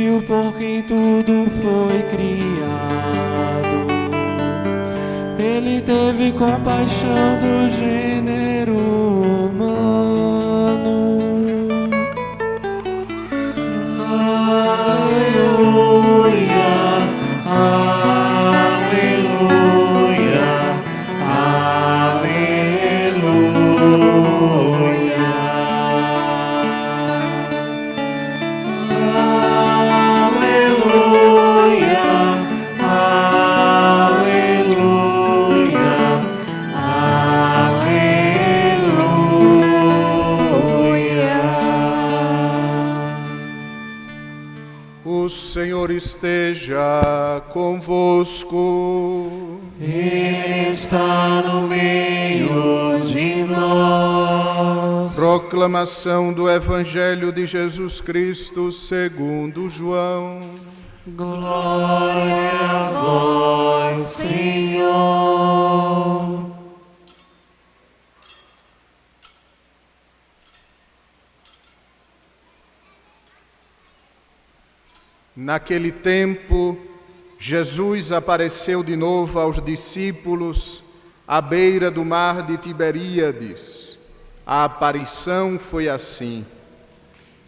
existiu, por quem tudo foi criado. Ele teve compaixão do gênero humano. Aleluia, aleluia, aleluia. O Senhor esteja convosco. Ele está no meio de nós. Proclamação do Evangelho de Jesus Cristo segundo João. Glória a vós, Senhor. Naquele tempo, Jesus apareceu de novo aos discípulos à beira do mar de Tiberíades. A aparição foi assim.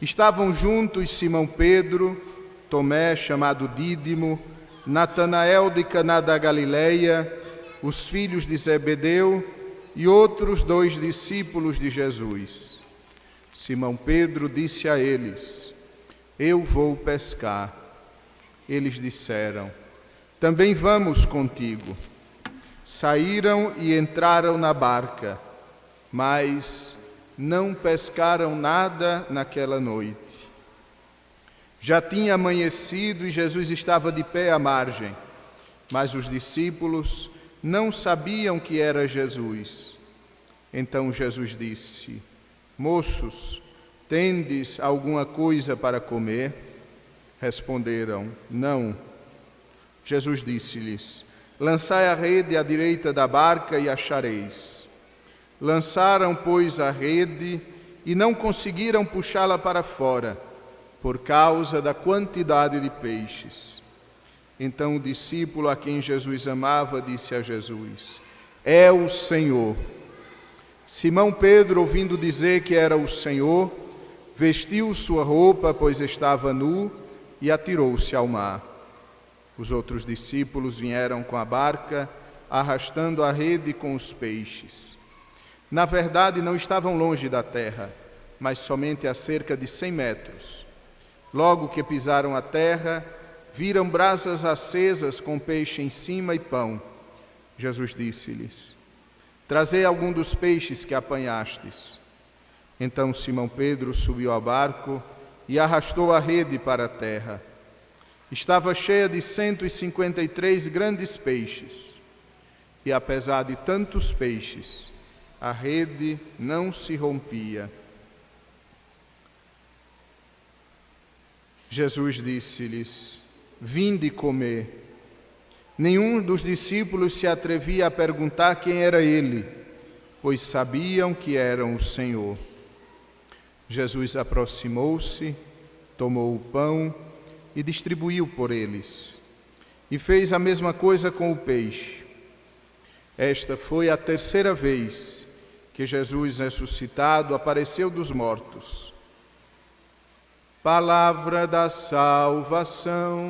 Estavam juntos Simão Pedro, Tomé, chamado Dídimo, Natanael de Caná da Galileia, os filhos de Zebedeu e outros 2 discípulos de Jesus. Simão Pedro disse a eles: Eu vou pescar. Eles disseram: Também vamos contigo. Saíram e entraram na barca, mas não pescaram nada naquela noite. Já tinha amanhecido e Jesus estava de pé à margem, mas os discípulos não sabiam que era Jesus. Então Jesus disse: Moços, tendes alguma coisa para comer? Responderam: Não. Jesus disse-lhes: Lançai a rede à direita da barca e achareis. Lançaram, pois, a rede e não conseguiram puxá-la para fora, por causa da quantidade de peixes. Então o discípulo a quem Jesus amava disse a Jesus: É o Senhor. Simão Pedro, ouvindo dizer que era o Senhor, vestiu sua roupa, pois estava nu, e atirou-se ao mar. Os outros discípulos vieram com a barca, arrastando a rede com os peixes. Na verdade, não estavam longe da terra, mas somente a cerca de 100 metros. Logo que pisaram a terra, viram brasas acesas com peixe em cima e pão. Jesus disse-lhes: Trazei algum dos peixes que apanhastes. Então Simão Pedro subiu ao barco e arrastou a rede para a terra. Estava cheia de 153 grandes peixes. E apesar de tantos peixes, a rede não se rompia. Jesus disse-lhes: Vinde comer. Nenhum dos discípulos se atrevia a perguntar quem era ele, pois sabiam que eram o Senhor. Jesus aproximou-se, tomou o pão e distribuiu por eles. E fez a mesma coisa com o peixe. Esta foi a 3ª vez que Jesus, ressuscitado, apareceu dos mortos. Palavra da salvação.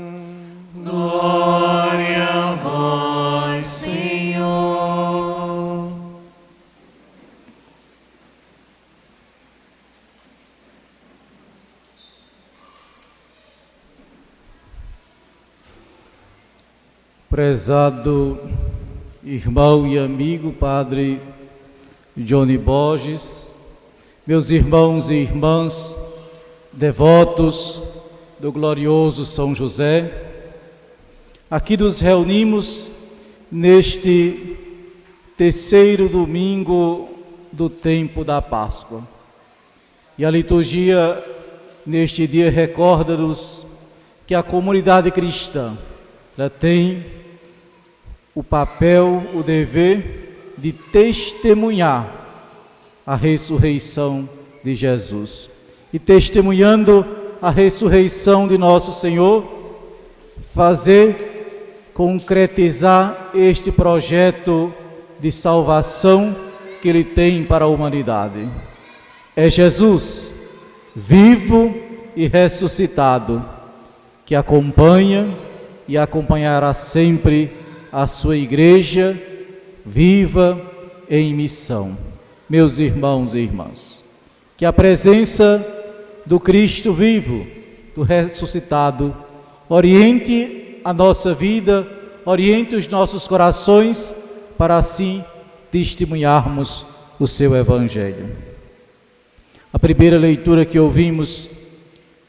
Glória a vós, Senhor. Prezado irmão e amigo Padre Johnny Borges, meus irmãos e irmãs, devotos do glorioso São José, aqui nos reunimos neste 3º domingo do tempo da Páscoa. E a liturgia neste dia recorda-nos que a comunidade cristã ela tem o papel, o dever de testemunhar a ressurreição de Jesus. E testemunhando a ressurreição de nosso Senhor, fazer concretizar este projeto de salvação que Ele tem para a humanidade. É Jesus, vivo e ressuscitado, que acompanha e acompanhará sempre a sua igreja viva em missão. Meus irmãos e irmãs, que a presença do Cristo vivo, do ressuscitado, oriente a nossa vida, oriente os nossos corações, para assim testemunharmos o seu Evangelho. A primeira leitura que ouvimos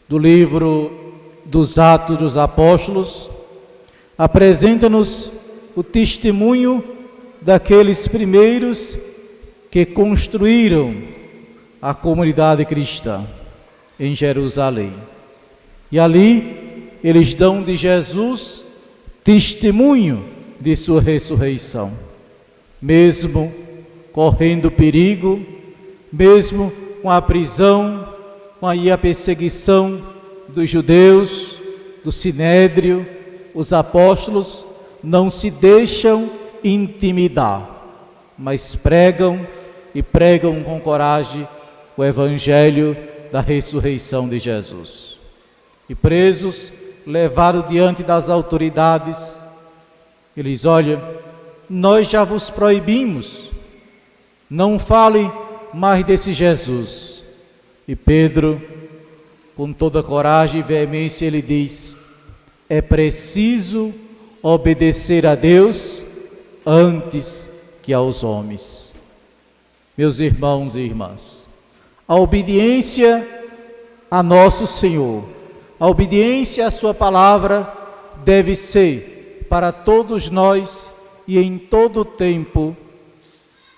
do livro dos Atos dos Apóstolos apresenta-nos o testemunho daqueles primeiros que construíram a comunidade cristã em Jerusalém. E ali eles dão de Jesus testemunho de sua ressurreição, mesmo correndo perigo, mesmo com a prisão, com a perseguição dos judeus, do Sinédrio. Os apóstolos não se deixam intimidar, mas pregam e pregam com coragem o Evangelho da ressurreição de Jesus. E presos, levados diante das autoridades, eles olham: nós já vos proibimos, não fale mais desse Jesus. E Pedro, com toda coragem e veemência, ele diz: é preciso obedecer a Deus antes que aos homens. Meus irmãos e irmãs, a obediência a nosso Senhor, a obediência à sua palavra deve ser para todos nós e em todo o tempo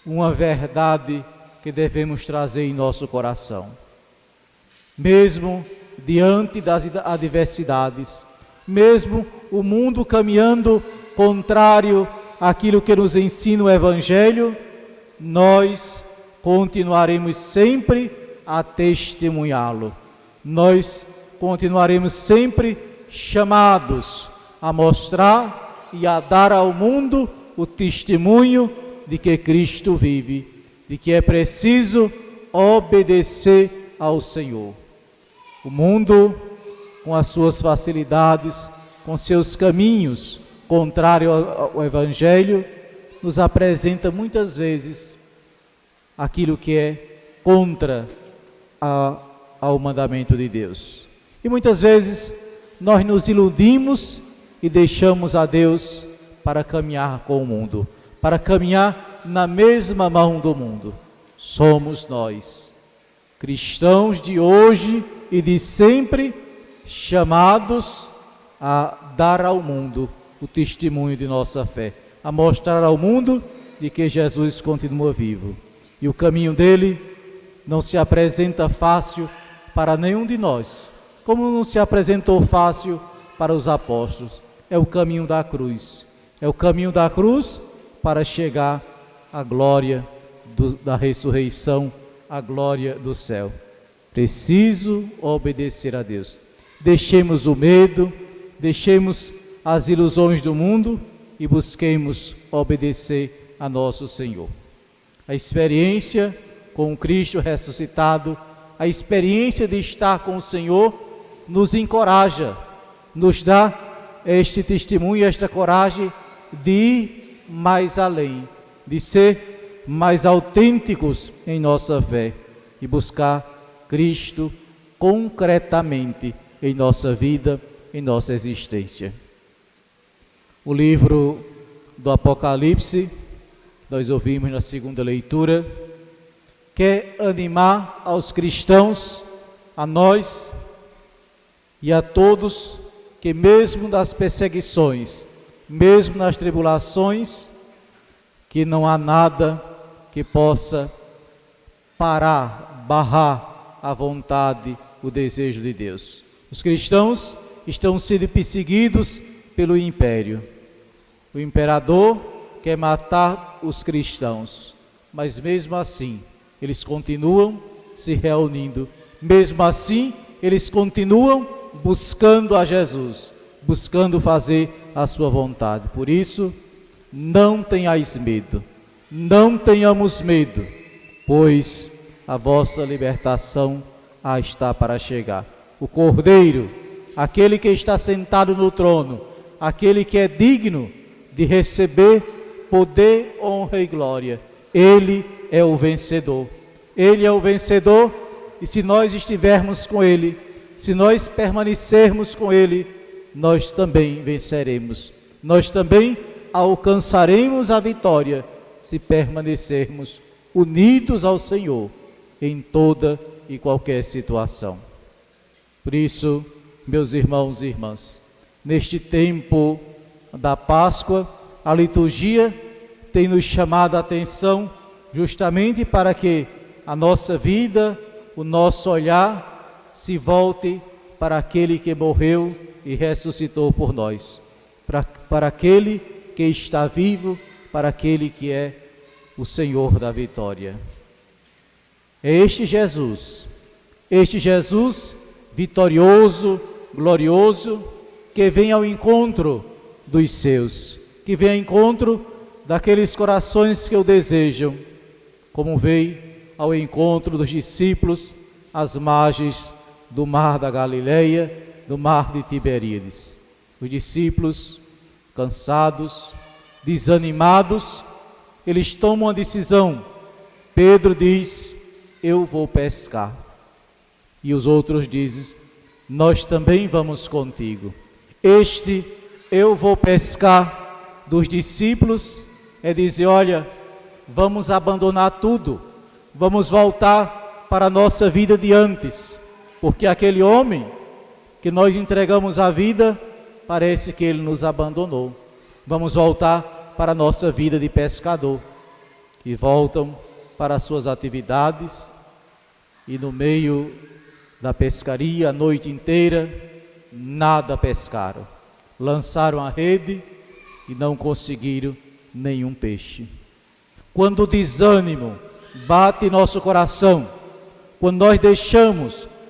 uma verdade que devemos trazer em nosso coração. Mesmo diante das adversidades, mesmo o mundo caminhando contrário àquilo que nos ensina o Evangelho, nós continuaremos sempre a testemunhá-lo. Nós continuaremos sempre chamados a mostrar e a dar ao mundo o testemunho de que Cristo vive, de que é preciso obedecer ao Senhor. O mundo, com as suas facilidades, com seus caminhos contrários ao Evangelho, nos apresenta muitas vezes aquilo que é contra ao mandamento de Deus. E muitas vezes nós nos iludimos e deixamos a Deus para caminhar com o mundo, para caminhar na mesma mão do mundo. Somos nós, cristãos de hoje e de sempre, chamados a dar ao mundo o testemunho de nossa fé, a mostrar ao mundo de que Jesus continua vivo. E o caminho dele não se apresenta fácil para nenhum de nós, como não se apresentou fácil para os apóstolos. É o caminho da cruz. É o caminho da cruz para chegar à glória da ressurreição, à glória do céu. Preciso obedecer a Deus. Deixemos o medo, deixemos as ilusões do mundo e busquemos obedecer a nosso Senhor. A experiência com o Cristo ressuscitado, a experiência de estar com o Senhor, nos encoraja, nos dá este testemunho, esta coragem de ir mais além, de ser mais autênticos em nossa fé e buscar Cristo concretamente em nossa vida, em nossa existência. O livro do Apocalipse, nós ouvimos na segunda leitura, quer animar aos cristãos, a nós e a todos, que mesmo nas perseguições, mesmo nas tribulações, que não há nada que possa parar, barrar a vontade, o desejo de Deus. Os cristãos estão sendo perseguidos pelo império. O imperador quer matar os cristãos, mas mesmo assim, eles continuam se reunindo. Mesmo assim, eles continuam buscando a Jesus, buscando fazer a sua vontade. Por isso, não tenhais medo, não tenhamos medo, pois a vossa libertação está para chegar. O Cordeiro, aquele que está sentado no trono, aquele que é digno de receber poder, honra e glória, ele é o vencedor. Ele é o vencedor, e se nós estivermos com ele, se nós permanecermos com ele, nós também venceremos. Nós também alcançaremos a vitória se permanecermos unidos ao Senhor em toda e qualquer situação. Por isso, meus irmãos e irmãs, neste tempo da Páscoa, a liturgia tem nos chamado a atenção justamente para que a nossa vida, o nosso olhar se volte para aquele que morreu e ressuscitou por nós, para aquele que está vivo, para aquele que é o Senhor da vitória. É este Jesus vitorioso, glorioso, que vem ao encontro dos seus, que vem ao encontro daqueles corações que o desejam, como veio ao encontro dos discípulos às margens do mar da Galileia, do mar de Tiberíades. Os discípulos, cansados, desanimados, eles tomam a decisão. Pedro diz: eu vou pescar. E os outros dizem: nós também vamos contigo. Este eu vou pescar dos discípulos é dizer: olha, vamos abandonar tudo, vamos voltar para a nossa vida de antes, porque aquele homem que nós entregamos a vida, parece que ele nos abandonou. Vamos voltar para a nossa vida de pescador. E voltam para as suas atividades, e no meio da pescaria, a noite inteira, nada pescaram. Lançaram a rede e não conseguiram nenhum peixe. Quando o desânimo bate em nosso coração, quando nós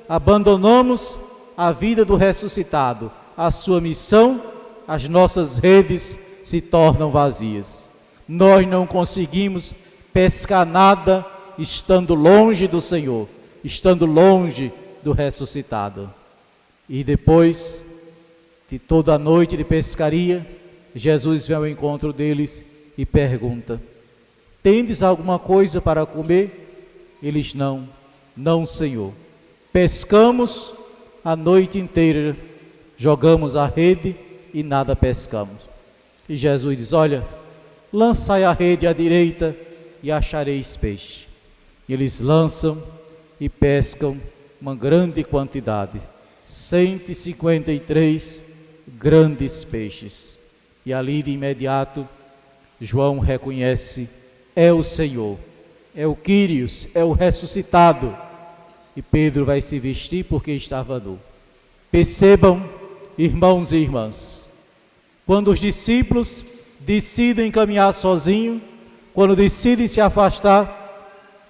abandonamos a vida do ressuscitado, a sua missão, as nossas redes se tornam vazias. Nós não conseguimos pescar nada estando longe do Senhor, estando longe do ressuscitado. E depois de toda a noite de pescaria, Jesus vem ao encontro deles e pergunta: tendes alguma coisa para comer? Eles: não, Senhor. Pescamos a noite inteira, jogamos a rede e nada pescamos. E Jesus diz: olha, lançai a rede à direita e achareis peixe. E eles lançam e pescam uma grande quantidade, 153 grandes peixes. E ali de imediato João reconhece: é o Senhor, é o Quírios, é o ressuscitado. E Pedro vai se vestir porque estava nu. Percebam, irmãos e irmãs, quando os discípulos decidem caminhar sozinhos, quando decidem se afastar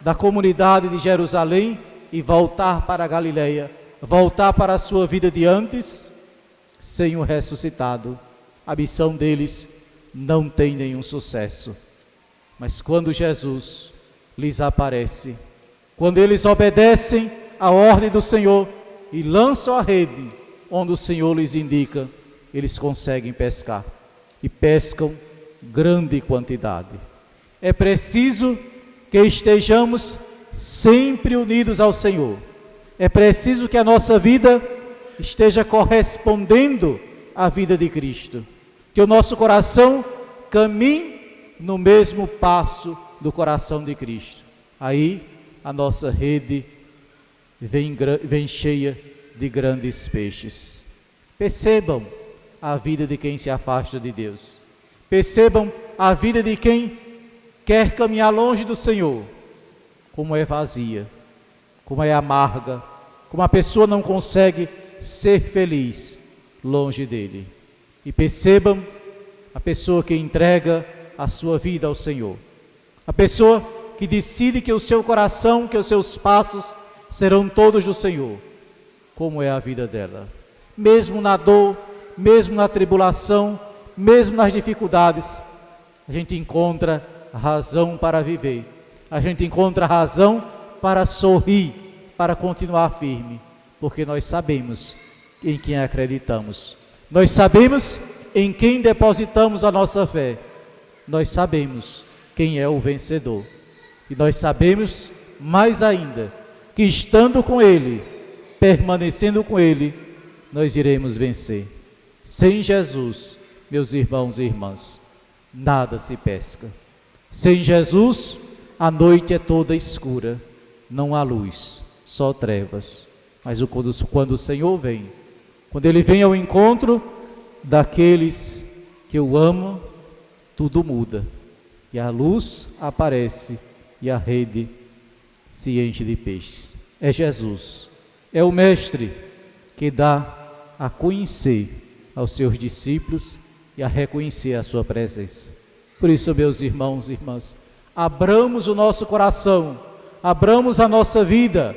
da comunidade de Jerusalém e voltar para a Galileia, voltar para a sua vida de antes, sem o ressuscitado, a missão deles não tem nenhum sucesso. Mas quando Jesus lhes aparece, quando eles obedecem à ordem do Senhor e lançam a rede onde o Senhor lhes indica, eles conseguem pescar e pescam grande quantidade. É preciso que estejamos sempre unidos ao Senhor. É preciso que a nossa vida esteja correspondendo à vida de Cristo, que o nosso coração caminhe no mesmo passo do coração de Cristo. Aí a nossa rede vem cheia de grandes peixes. Percebam a vida de quem se afasta de Deus. Percebam a vida de quem quer caminhar longe do Senhor, como é vazia, como é amarga, como a pessoa não consegue ser feliz longe dele. E percebam a pessoa que entrega a sua vida ao Senhor, a pessoa que decide que o seu coração, que os seus passos serão todos do Senhor. como é a vida dela. Mesmo na dor, mesmo na tribulação, mesmo nas dificuldades, a gente encontra razão para viver. A gente encontra razão para sorrir, para continuar firme, porque nós sabemos em quem acreditamos. Nós sabemos em quem depositamos a nossa fé. Nós sabemos quem é o vencedor. E nós sabemos, mais ainda, que estando com Ele, permanecendo com Ele, nós iremos vencer. Sem Jesus, meus irmãos e irmãs, nada se pesca. Sem Jesus, a noite é toda escura, não há luz, só trevas. Mas quando o Senhor vem, quando Ele vem ao encontro daqueles que o amam, tudo muda. E a luz aparece e a rede se enche de peixes. É Jesus, é o Mestre que dá a conhecer aos seus discípulos e a reconhecer a sua presença. Por isso, meus irmãos e irmãs, abramos o nosso coração, abramos a nossa vida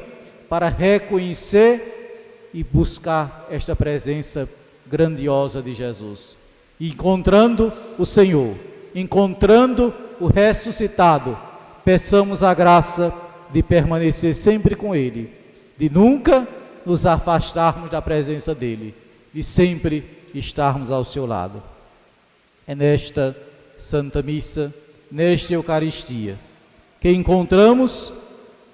para reconhecer e buscar esta presença grandiosa de Jesus. Encontrando o Senhor, encontrando o ressuscitado, peçamos a graça de permanecer sempre com Ele, de nunca nos afastarmos da presença dEle, de sempre estarmos ao seu lado. É nesta Santa Missa, nesta Eucaristia, que encontramos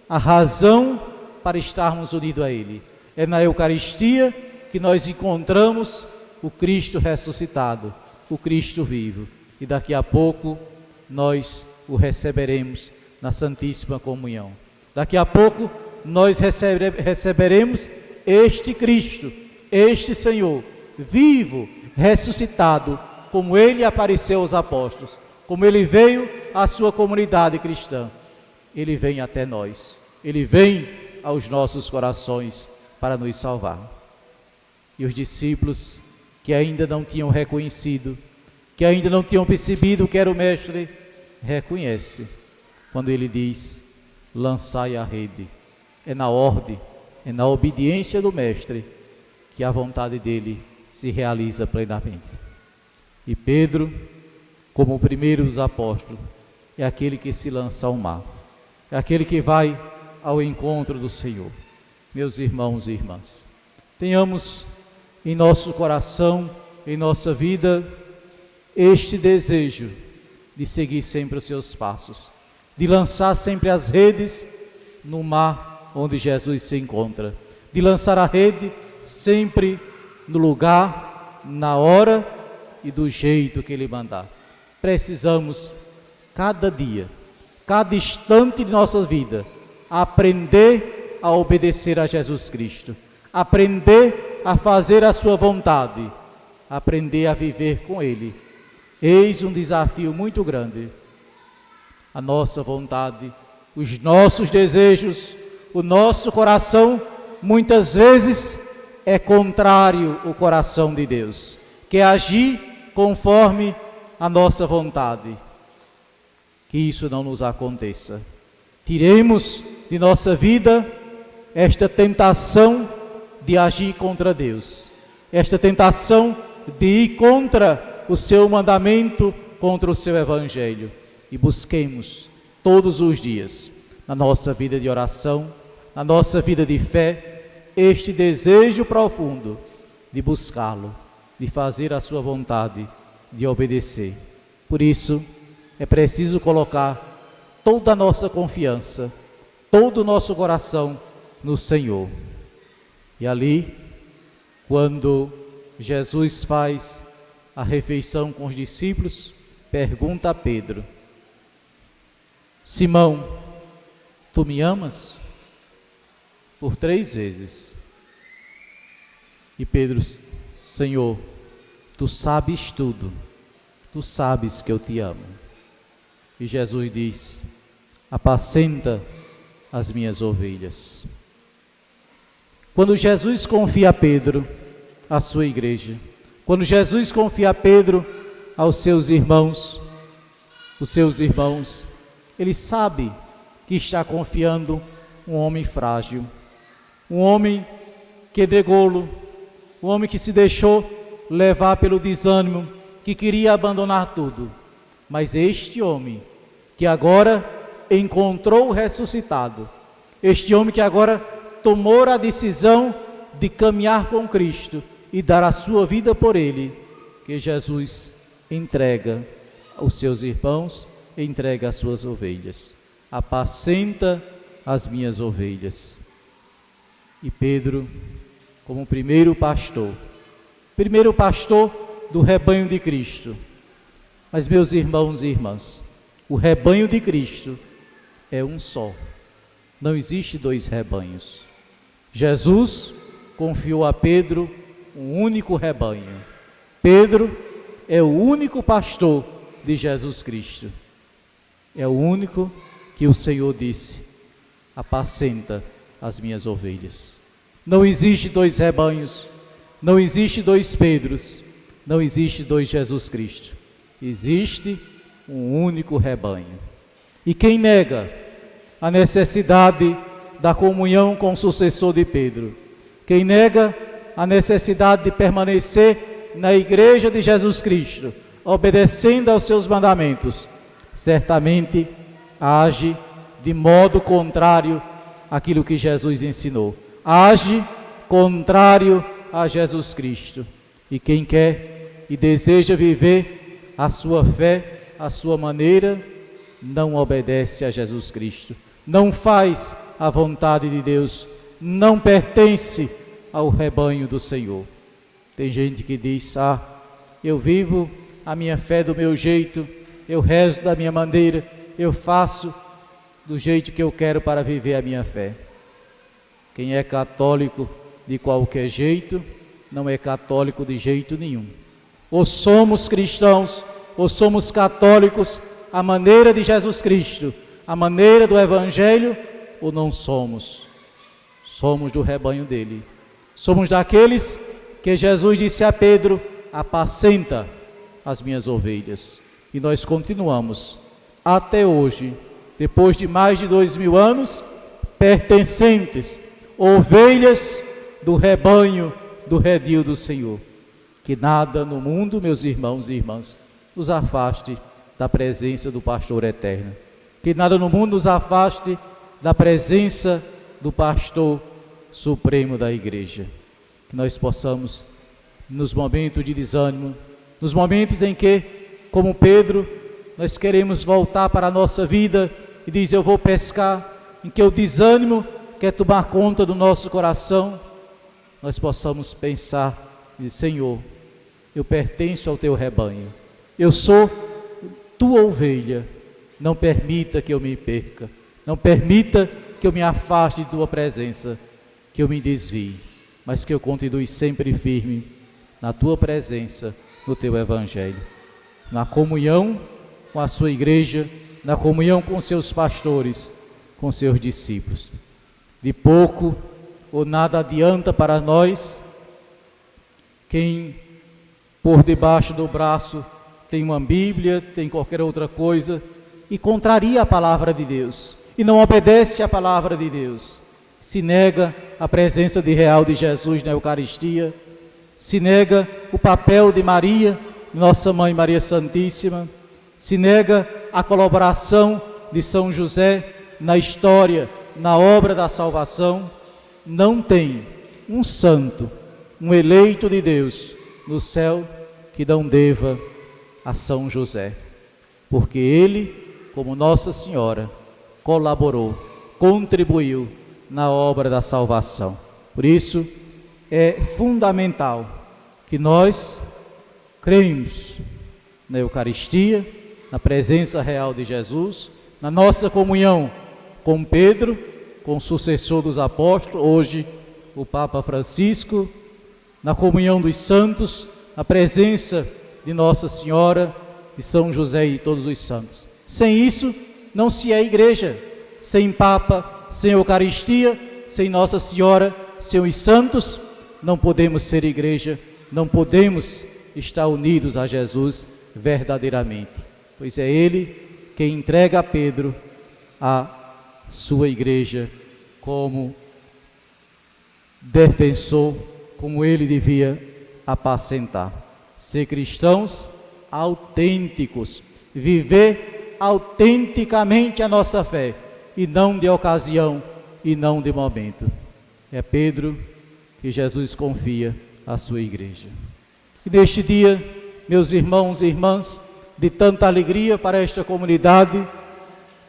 a razão para estarmos unidos a Ele. É na Eucaristia que nós encontramos o Cristo ressuscitado, o Cristo vivo. E daqui a pouco nós o receberemos na Santíssima Comunhão. Daqui a pouco nós receberemos este Cristo, este Senhor, vivo, ressuscitado, como Ele apareceu aos apóstolos, como Ele veio à sua comunidade cristã. Ele vem até nós, Ele vem aos nossos corações para nos salvar. E os discípulos que ainda não tinham reconhecido, que ainda não tinham percebido que era o Mestre, reconhece quando Ele diz: lançai a rede. É na ordem, é na obediência do Mestre que a vontade dEle se realiza plenamente. E Pedro, como o primeiro dos apóstolos, é aquele que se lança ao mar, é aquele que vai ao encontro do Senhor. Meus irmãos e irmãs, tenhamos em nosso coração, em nossa vida, este desejo de seguir sempre os seus passos, de lançar sempre as redes no mar onde Jesus se encontra, de lançar a rede sempre no lugar, na hora e do jeito que Ele mandar. Precisamos, cada dia, cada instante de nossa vida, aprender a obedecer a Jesus Cristo, aprender a fazer a sua vontade, aprender a viver com Ele. Eis um desafio muito grande. A nossa vontade, os nossos desejos, o nosso coração, muitas vezes é contrário ao coração de Deus, quer agir conforme a nossa vontade. Que isso não nos aconteça. Tiremos de nossa vida esta tentação de agir contra Deus, esta tentação de ir contra o seu mandamento, contra o seu evangelho, e busquemos todos os dias, na nossa vida de oração, na nossa vida de fé, este desejo profundo de buscá-lo, de fazer a sua vontade, de obedecer. Por isso, é preciso colocar toda a nossa confiança, todo o nosso coração no Senhor. E ali, quando Jesus faz a refeição com os discípulos, pergunta a Pedro: Simão, tu me amas? Por 3 vezes. E Pedro: Senhor, tu sabes tudo, tu sabes que eu te amo. E Jesus diz: apacenta as minhas ovelhas. Quando Jesus confia a Pedro a sua igreja, quando Jesus confia a Pedro aos seus irmãos, os seus irmãos, ele sabe que está confiando um homem frágil, um homem que negou-lo, o homem que se deixou levar pelo desânimo, que queria abandonar tudo. Mas este homem que agora encontrou o ressuscitado, este homem que agora tomou a decisão de caminhar com Cristo e dar a sua vida por ele, que Jesus entrega aos seus irmãos, entrega as suas ovelhas. Apacenta as minhas ovelhas. E Pedro, como primeiro pastor do rebanho de Cristo. Mas, meus irmãos e irmãs, o rebanho de Cristo é um só. Não existe dois rebanhos. Jesus confiou a Pedro um único rebanho. Pedro é o único pastor de Jesus Cristo. É o único que o Senhor disse: apacenta as minhas ovelhas. Não existe dois rebanhos, não existe dois Pedros, não existe dois Jesus Cristo. Existe um único rebanho. E quem nega a necessidade da comunhão com o sucessor de Pedro, quem nega a necessidade de permanecer na igreja de Jesus Cristo, obedecendo aos seus mandamentos, certamente age de modo contrário àquilo que Jesus ensinou. Age contrário a Jesus Cristo. E quem quer e deseja viver a sua fé, a sua maneira, não obedece a Jesus Cristo, não faz a vontade de Deus, não pertence ao rebanho do Senhor. Tem gente que diz: eu vivo a minha fé do meu jeito, eu rezo da minha maneira, eu faço do jeito que eu quero para viver a minha fé. Quem é católico de qualquer jeito, não é católico de jeito nenhum. Ou somos cristãos, ou somos católicos à maneira de Jesus Cristo, à maneira do Evangelho, ou não somos. Somos do rebanho dele. Somos daqueles que Jesus disse a Pedro: apacenta as minhas ovelhas. E nós continuamos até hoje, depois de mais de 2000 anos, pertencentes, ovelhas do rebanho, do redil do Senhor. Que nada no mundo, meus irmãos e irmãs, nos afaste da presença do pastor eterno. Que nada no mundo nos afaste da presença do pastor supremo da igreja. Que nós possamos, nos momentos de desânimo, nos momentos em que, como Pedro, nós queremos voltar para a nossa vida e diz: eu vou pescar, em que o desânimo quer tomar conta do nosso coração, nós possamos pensar e dizer: Senhor, eu pertenço ao teu rebanho, eu sou tua ovelha, não permita que eu me perca, não permita que eu me afaste de tua presença, que eu me desvie, mas que eu continue sempre firme na tua presença, no teu evangelho, na comunhão com a sua igreja, na comunhão com seus pastores, com seus discípulos. De pouco ou nada adianta para nós quem por debaixo do braço tem uma Bíblia, tem qualquer outra coisa e contraria a palavra de Deus e não obedece à palavra de Deus, se nega a presença real de Jesus na Eucaristia, se nega o papel de Maria, nossa Mãe Maria Santíssima, se nega a colaboração de São José na história, na obra da salvação, não tem um santo, um eleito de Deus no céu que não deva a São José, porque ele, como Nossa Senhora, colaborou, contribuiu na obra da salvação. Por isso, é fundamental que nós cremos na Eucaristia, na presença real de Jesus, na nossa comunhão com Pedro, com o sucessor dos apóstolos, hoje o Papa Francisco, na comunhão dos santos, na presença de Nossa Senhora, de São José e de todos os santos. Sem isso, não se é igreja. Sem Papa, sem Eucaristia, sem Nossa Senhora, sem os santos, não podemos ser igreja, não podemos estar unidos a Jesus verdadeiramente. Pois é Ele quem entrega a Pedro a sua igreja como defensor, como ele devia apacentar. Ser cristãos autênticos, viver autenticamente a nossa fé, e não de ocasião e não de momento. É Pedro que Jesus confia à sua igreja. E neste dia, meus irmãos e irmãs, de tanta alegria para esta comunidade,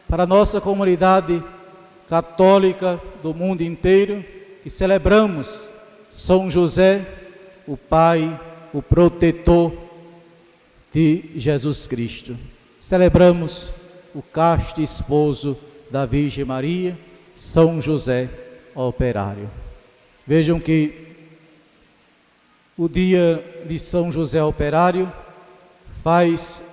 para a nossa comunidade católica do mundo inteiro, que celebramos São José, o Pai, o protetor de Jesus Cristo. Celebramos o casto esposo da Virgem Maria, São José Operário. Vejam que o dia de São José Operário faz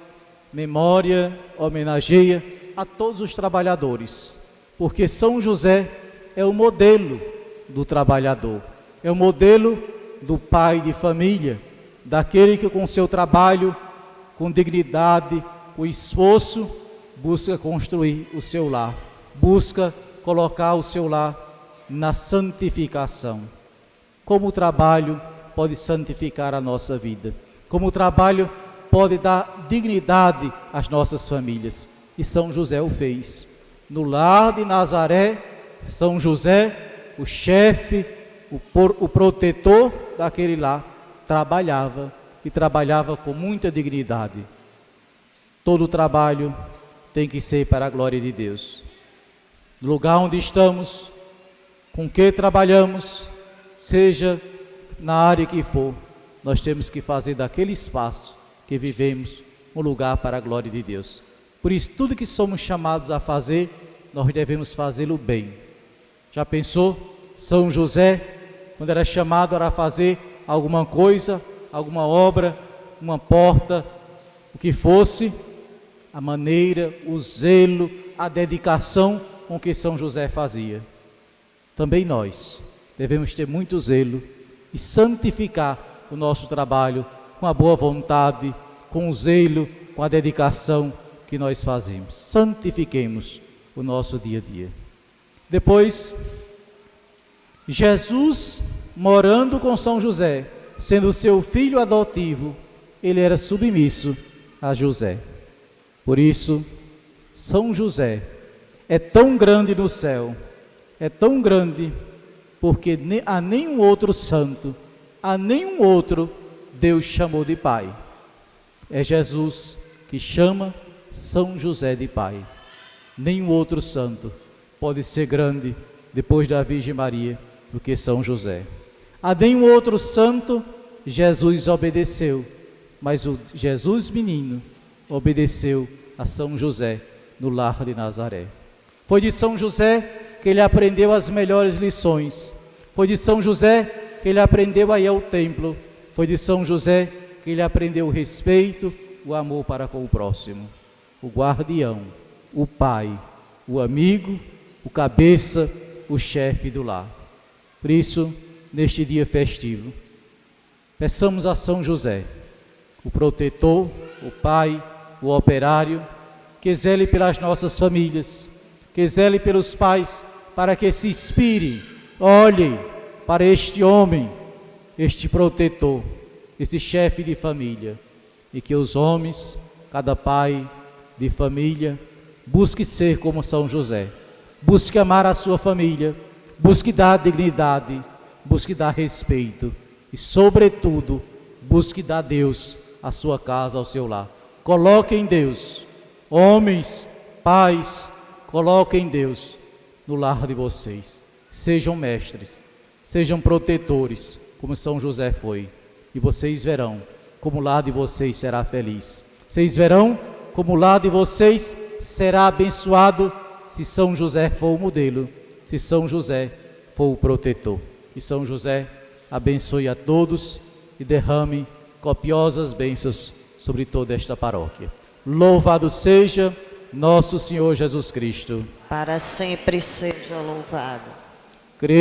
memória, homenageia a todos os trabalhadores, porque São José é o modelo do trabalhador, é o modelo do pai de família, daquele que com seu trabalho, com dignidade, com esforço, busca construir o seu lar, busca colocar o seu lar na santificação. Como o trabalho pode santificar a nossa vida, como o trabalho pode dar dignidade às nossas famílias. E São José o fez. No lar de Nazaré, São José, o chefe, o protetor daquele lar, trabalhava e trabalhava com muita dignidade. Todo trabalho tem que ser para a glória de Deus. No lugar onde estamos, com que trabalhamos, seja na área que for, nós temos que fazer daquele espaço que vivemos um lugar para a glória de Deus. Por isso, tudo que somos chamados a fazer, nós devemos fazê-lo bem. Já pensou? São José, quando era chamado a fazer alguma coisa, alguma obra, uma porta, o que fosse, a maneira, o zelo, a dedicação com que São José fazia. Também nós devemos ter muito zelo e santificar o nosso trabalho com a boa vontade, com o zelo, com a dedicação que nós fazemos. Santifiquemos o nosso dia a dia. Depois, Jesus, morando com São José, sendo seu filho adotivo, ele era submisso a José. Por isso, São José é tão grande no céu, é tão grande, porque a nenhum outro santo, a nenhum outro Deus chamou de Pai. É Jesus que chama São José de Pai. Nenhum outro santo pode ser grande depois da Virgem Maria do que São José. A nenhum outro santo Jesus obedeceu, mas o Jesus menino obedeceu a São José no lar de Nazaré. Foi de São José que ele aprendeu as melhores lições. Foi de São José que ele aprendeu a ir ao templo. Foi de São José que ele aprendeu o respeito, o amor para com o próximo. O guardião, o pai, o amigo, o cabeça, o chefe do lar. Por isso, neste dia festivo, peçamos a São José, o protetor, o pai, o operário, que zele pelas nossas famílias, que zele pelos pais, para que se inspire, olhem para este homem, este protetor, este chefe de família, e que os homens, cada pai de família, busque ser como São José, busque amar a sua família, busque dar dignidade, busque dar respeito e, sobretudo, busque dar a Deus a sua casa, ao seu lar. Coloquem Deus, homens, pais, coloquem Deus no lar de vocês. Sejam mestres, sejam protetores, como São José foi, e vocês verão como o lar de vocês será feliz. Vocês verão como o lar de vocês será abençoado se São José for o modelo, se São José for o protetor. Que São José abençoe a todos e derrame copiosas bênçãos sobre toda esta paróquia. Louvado seja nosso Senhor Jesus Cristo. Para sempre seja louvado.